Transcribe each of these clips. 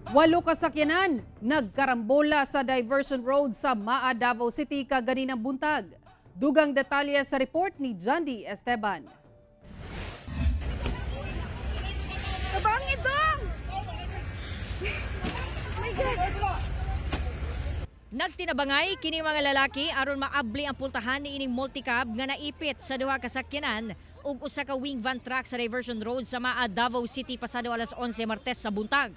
8 kasakyanan nagkarambola sa diversion road sa Maa, Davao City kaganinang buntag. Dugang detalye sa report ni Jandy Esteban. Abang idong! My God! Nagtinabangay kini mga lalaki aron maabli ang pultahan ni ining multicab nga naipit sa duha ka sakyanan ug usa ka wing van truck sa diversion road sa Maa, Davao City pasado alas 11 Martes sa buntag.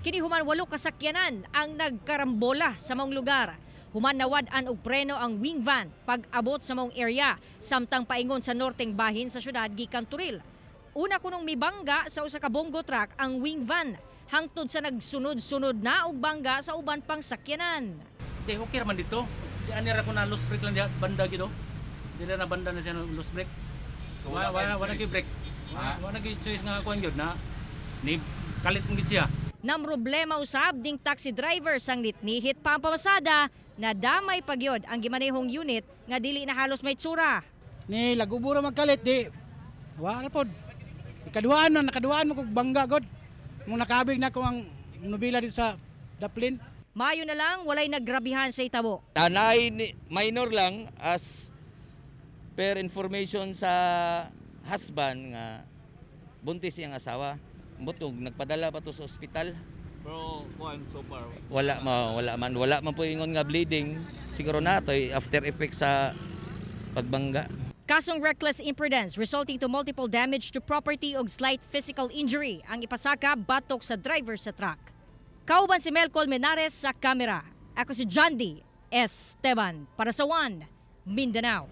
Kini human 8 ka sakyanan ang nagkarambola sa maong lugar. Human nawad-an og preno ang wing van pag-abot sa maong area samtang paingon sa norteng bahin sa syudad gikan Turil. Una kunong mibangga sa usa ka bongo truck ang wing van hangtod sa nagsunod-sunod na og bangga sa uban pang sakyanan. Di okay man dito. Di anira ko na loose brake lang diha banda gito. Di na banda na siya ng loose brake. So, wala gi brake. Wala gi choice nga kuan gyud na ni kalit ng siya. Nam problema usab ding taxi driver sang nitnihit pa ang pamasada na damay pagyod ang gimanehong unit nga dili na halos may tsura. Ni lagubura magkalit di. Wala pod. Nakaduaan mo kog bangga god. Mo nakabig na ko ang nobila dito sa Daplin. Mayo na lang walay naggrabihan sa itabo. Anay minor lang as per information sa husband nga buntis iyang asawa. Butog nagpadala pa to sa ospital. Pero kuan so far Wala man po ingon nga bleeding. Siguro na to after effects sa pagbangga. Kasong reckless imprudence resulting to multiple damage to property ug slight physical injury ang ipasaka batok sa driver sa truck. Kauban si Mel Colmenares sa kamera. Ako si Jandy Esteban para sa One Mindanao.